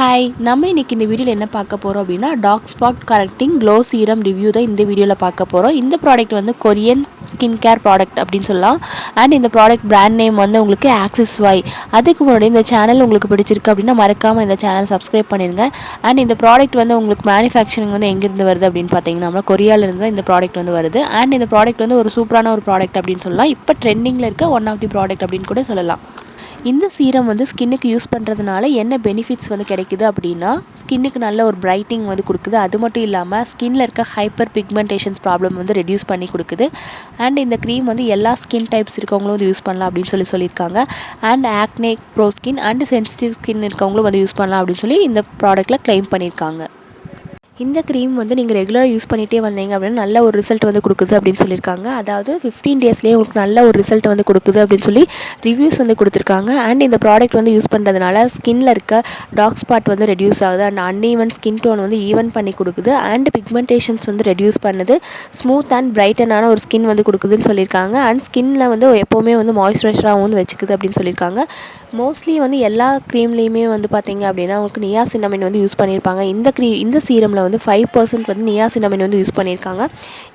Hi, நம்ம இன்னைக்கு இந்த வீடியோவில் என்ன பார்க்க போகிறோம் அப்படின்னா dark spot correcting glow serum review தான் இந்த வீடியோவில் பார்க்க போகிறோம். இந்த ப்ராடக்ட் வந்து கொரியன் ஸ்கின் கேர் ப்ராடக்ட் அப்படின்னு சொல்லலாம். அண்ட் இந்த ப்ராடக்ட் பிராண்ட் நேம் வந்து உங்களுக்கு ஆக்சிஸ் ஒய். அதுக்கு முன்னாடி இந்த சேனல் உங்களுக்கு பிடிச்சிருக்கு அப்படின்னா மறக்காமல் இந்த சேனல் சப்ஸ்கிரைப் பண்ணிடுங்க. அண்ட் இந்த ப்ராடக்ட் வந்து உங்களுக்கு மேனுஃபேக்சரிங் வந்து எங்கேருந்து வருது அப்படின்னு பார்த்தீங்கன்னா நம்ம கொரியாவிலேருந்து தான் இந்த ப்ராடக்ட் வந்து வருது. அண்ட் இந்த ப்ராடக்ட் வந்து ஒரு சூப்பரான ஒரு ப்ராடக்ட் அப்படின்னு சொல்லலாம். இப்போ ட்ரெண்டிங்கில் இருக்க ஒன் ஆஃப் தி ப்ராடக்ட் அப்படின்னு கூட சொல்லலாம். இந்த சீரம் வந்து ஸ்கின்னுக்கு யூஸ் பண்ணுறதுனால என்ன பெனிஃபிட்ஸ் வந்து கிடைக்குது அப்படின்னா ஸ்கின்னுக்கு நல்ல ஒரு பிரைட்டிங் வந்து கொடுக்குது. அது மட்டும் இல்லாமல் ஸ்கின்னில் இருக்க ஹைப்பர் பிக்மெண்டேஷன்ஸ் ப்ராப்ளம் வந்து ரெடியூஸ் பண்ணி கொடுக்குது. அண்ட் இந்த க்ரீம் வந்து எல்லா ஸ்கின் டைப்ஸ் இருக்கவங்களும் வந்து யூஸ் பண்ணலாம் அப்படின்னு சொல்லியிருக்காங்க. And acne, bro skin and sensitive skin இருக்கவங்களும் வந்து யூஸ் பண்ணலாம் அப்படின்னு சொல்லி இந்த ப்ராடக்ட்டில் க்ளைம் பண்ணியிருக்காங்க. இந்த க்ரீம் வந்து நீங்கள் ரெகுலராக யூஸ் பண்ணிகிட்டே வந்தீங்க அப்படின்னா நல்ல ஒரு ரிசல்ட் வந்து கொடுக்குது அப்படின்னு சொல்லியிருக்காங்க. அதாவது 15 டேஸ்லேயே உங்களுக்கு நல்ல ஒரு ரிசல்ட் வந்து கொடுக்குது அப்படின்னு சொல்லி ரிவ்யூஸ் வந்து கொடுத்துருக்காங்க. அண்ட் இந்த ப்ராடக்ட் வந்து யூஸ் பண்ணுறதுனால ஸ்கின்னில் இருக்க டார்க் ஸ்பாட் வந்து ரெடியூஸ் ஆகுது. அண்ட் அன்ஈவன் ஸ்கின் டோன் வந்து ஈவன் பண்ணி கொடுக்குது. அண்ட் பிக்மெண்டேஷன்ஸ் வந்து ரெடியூஸ் பண்ணுது. ஸ்மூத் அண்ட் பிரைட்டனான ஒரு ஸ்கின் வந்து கொடுக்குதுன்னு சொல்லியிருக்காங்க. அண்ட் ஸ்கின்னில் வந்து எப்போவுமே வந்து மாய்ஸ்சரைசராகவும் வந்து வச்சுக்குது அப்படின்னு சொல்லியிருக்காங்க. மோஸ்ட்லி வந்து எல்லா க்ரீம்லேயுமே வந்து பார்த்தீங்க அப்படின்னா உங்களுக்கு நியாசினமைன் வந்து யூஸ் பண்ணியிருப்பாங்க. இந்த சீரமில் வந்து 5% வந்து நியாசினமைன் வந்து யூஸ் பண்ணியிருக்காங்க.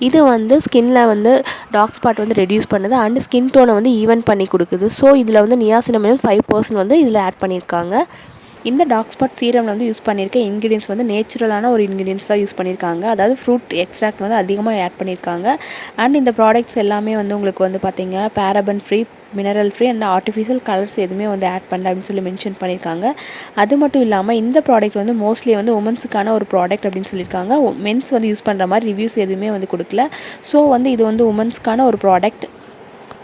இது வந்து ஸ்கின்ல வந்து டார்க் ஸ்பாட் வந்து ரெடியூஸ் பண்ணுது அண்ட் ஸ்கின் டோனை வந்து ஈவன் பண்ணி கொடுக்குது. ஸோ இதில் வந்து நியாசினமைன் 5% வந்து இதில் ஆட் பண்ணியிருக்காங்க. இந்த டார்க் ஸ்பாட் சீரமில் வந்து யூஸ் பண்ணியிருக்க இன்க்ரீடியன்ஸ் வந்து நேச்சுரலான ஒரு இன்க்ரீடியன்ஸ் தான் யூஸ் பண்ணியிருக்காங்க. அதாவது ஃப்ரூட் எக்ஸ்ட்ராக்ட் வந்து அதிகமாக ஆட் பண்ணியிருக்காங்க. அண்ட் இந்த ப்ராடக்ட்ஸ் எல்லாமே வந்து உங்களுக்கு வந்து பார்த்தீங்கன்னா paraben free, mineral free and artificial colours எதுவுமே வந்து ஆட் பண்ணல அப்படின்னு சொல்லி மென்ஷன் பண்ணியிருக்காங்க. அது மட்டும் இல்லாமல் இந்த ப்ராடக்ட் வந்து மோஸ்ட்லி வந்து உமன்ஸுக்கான ஒரு ப்ராடக்ட் அப்படின்னு சொல்லியிருக்காங்க. மென்ஸ் வந்து யூஸ் பண்ணுற மாதிரி ரிவ்யூஸ் எதுவுமே வந்து கொடுக்கல. ஸோ வந்து இது வந்து உமன்ஸ்க்கான ஒரு ப்ராடக்ட்.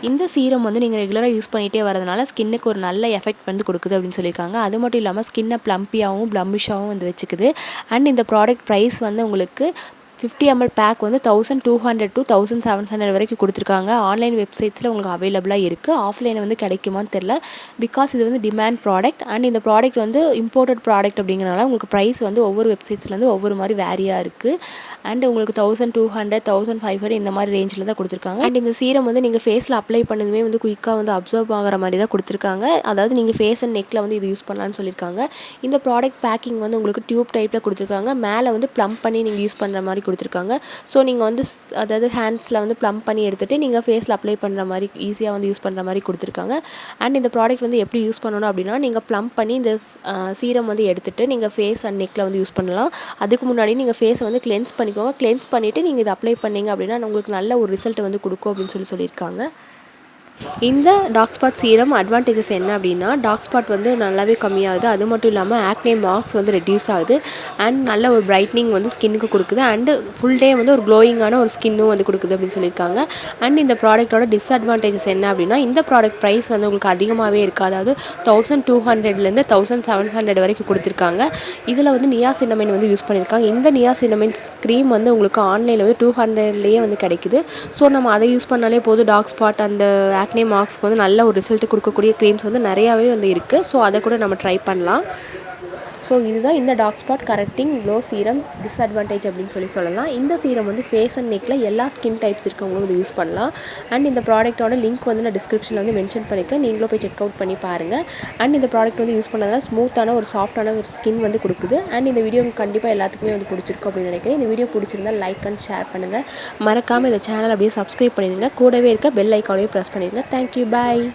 இந்த சீரம் வந்து நீங்கள் ரெகுலராக யூஸ் பண்ணிகிட்டே வரதுனால ஸ்கின்னுக்கு ஒரு நல்ல எஃபெக்ட் வந்து கொடுக்குது அப்படின்னு சொல்லியிருக்காங்க. அது மட்டும் இல்லாமல் ஸ்கின்னை ப்ளம்பியாகவும் ப்ளம்பிஷாகவும் வந்து வச்சுக்குது. அண்ட் இந்த ப்ராடக்ட் ப்ரைஸ் வந்து உங்களுக்கு 50 ml பேக் வந்து 1200 to 1700 வரைக்கும் கொடுத்துருக்காங்க. ஆன்லைன் வெப்சைட்ஸில் உங்களுக்கு அவைலபிளாக இருக்குது. ஆஃப்லைன் வந்து கிடைக்குமான்னு தெரில. பிகாஸ் இது வந்து டிமாண்ட் ப்ராடக்ட். அண்ட் இந்த ப்ராடக்ட் வந்து இம்போர்ட்டட் ப்ராடக்ட் அப்படிங்கிறனால உங்களுக்கு ப்ரைஸ் வந்து ஒவ்வொரு வெப்சைட்ஸில் வந்து ஒவ்வொரு மாதிரி வேரியாக இருக்குது. அண்ட் உங்களுக்கு 1200, 1500 இந்த மாதிரி ரேஞ்சில் தான் கொடுத்துருக்காங்க. அண்ட் இந்த சீரம் வந்து நீங்கள் ஃபேஸில் அப்ளை பண்ணதுமே வந்து குயிக்காக வந்து அப்சர்வ் ஆகிற மாதிரி தான் கொடுத்துருக்காங்க. அதாவது நீங்கள் ஃபேஸ் அண்ட் நெக்கில் வந்து இது யூஸ் பண்ணலான்னு சொல்லியிருக்காங்க. இந்த ப்ராடக்ட் பேக்கிங் வந்து உங்களுக்கு டியூப் டைப்பில் கொடுத்துருக்காங்க. மேலே வந்து ப்ளம்ப் பண்ணி நீங்கள் யூஸ் பண்ணுற மாதிரி கொடுத்துருக்காங்க. ஸோ நீங்கள் வந்து அதாவது ஹேண்ட்ஸில் வந்து ப்ளம்ப் பண்ணி எடுத்துகிட்டு நீங்கள் ஃபேஸில் அப்ளை பண்ணுற மாதிரி ஈஸியாக வந்து யூஸ் பண்ணுற மாதிரி கொடுத்துருக்காங்க. அண்ட் இந்த ப்ராடக்ட் வந்து எப்படி யூஸ் பண்ணணும் அப்படின்னா நீங்கள் ப்ளம்ப் பண்ணி இந்த சீரம் வந்து எடுத்துகிட்டு நீங்கள் ஃபேஸ் அண்ட் நெக்கில் வந்து யூஸ் பண்ணலாம். அதுக்கு முன்னாடி நீங்கள் ஃபேஸை வந்து கிளென்ஸ் பண்ணிக்கோங்க. கிளென்ஸ் பண்ணிவிட்டு நீங்கள் இதை அப்ளை பண்ணிங்க அப்படின்னா உங்களுக்கு நல்ல ஒரு ரிசல்ட் வந்து கொடுக்கும் அப்படின்னு சொல்லியிருக்காங்க. இந்த டார்க் ஸ்பாட் சீரம் அட்வான்டேஜஸ் என்ன அப்படின்னா டார்க் ஸ்பாட் வந்து நல்லாவே கம்மியாகுது. அது மட்டும் இல்லாமல் ஆக்னே மார்க்ஸ் வந்து ரெடியூஸ் ஆகுது. அண்ட் நல்ல ஒரு பிரைட்னிங் வந்து ஸ்கின்னுக்கு கொடுக்குது. அண்டு ஃபுல் டே வந்து ஒரு க்ளோயிங்கான ஒரு ஸ்கின்னும் வந்து கொடுக்குது அப்படின்னு சொல்லியிருக்காங்க. அண்ட் இந்த ப்ராடக்ட்டோட டிஸ்அட்வான்டேஜஸ் என்ன அப்படின்னா இந்த ப்ராடக்ட் ப்ரைஸ் வந்து உங்களுக்கு அதிகமாகவே இருக்குது. அதாவது 1200 1700 வரைக்கும் கொடுத்துருக்காங்க. இதில் வந்து நியாசினமைன் வந்து யூஸ் பண்ணியிருக்காங்க. இந்த நியாசினமைன் க்ரீம் வந்து உங்களுக்கு ஆன்லைனில் வந்து 200லேயே வந்து கிடைக்குது. ஸோ நம்ம அதை யூஸ் பண்ணாலே போதும். டார்க் ஸ்பாட் அண்ட் ஆக்னே மார்க்ஸ்க்கு வந்து நல்ல ஒரு ரிசல்ட் கொடுக்கக்கூடிய க்ரீம்ஸ் வந்து நிறையாவே வந்து இருக்குது. ஸோ அதை கூட நம்ம ட்ரை பண்ணலாம். ஸோ இதுதான் இந்த dark spot correcting glow serum disadvantage அப்படின்னு சொல்லலாம். இந்த சீரம் வந்து ஃபேஸ் அண்ட் நெக்கில் எல்லா ஸ்கின் டைப்ஸ் இருக்கவங்களும் வந்து யூஸ் பண்ணலாம். அண்ட் இந்த ப்ராடக்ட்டோட லிங்க் வந்து நான் டிஸ்கிரிப்ஷனில் வந்து மென்ஷன் பண்ணியிருக்கேன். நீங்களும் போய் செக் அவுட் பண்ணி பாருங்கள். அண்ட் இந்த ப்ராடக்ட் வந்து யூஸ் பண்ணதால் ஸ்மூத்தான ஒரு சாஃப்டான ஒரு ஸ்கின் வந்து கொடுக்குது. அண்ட் இந்த வீடியோ கண்டிப்பாக எல்லாத்துக்குமே வந்து பிடிச்சிருக்கும் அப்படின்னு நினைக்கிறேன். இந்த வீடியோ பிடிச்சிருந்தால் லைக் அண்ட் ஷேர் பண்ணுங்கள். மறக்காமல் இந்த சேனல் அப்படியே சப்ஸ்கிரைப் பண்ணிடுங்க. கூடவே இருக்க பெல் ஐக்கானையும் ப்ரெஸ் பண்ணிடுங்க. தேங்க்யூ, பாய்.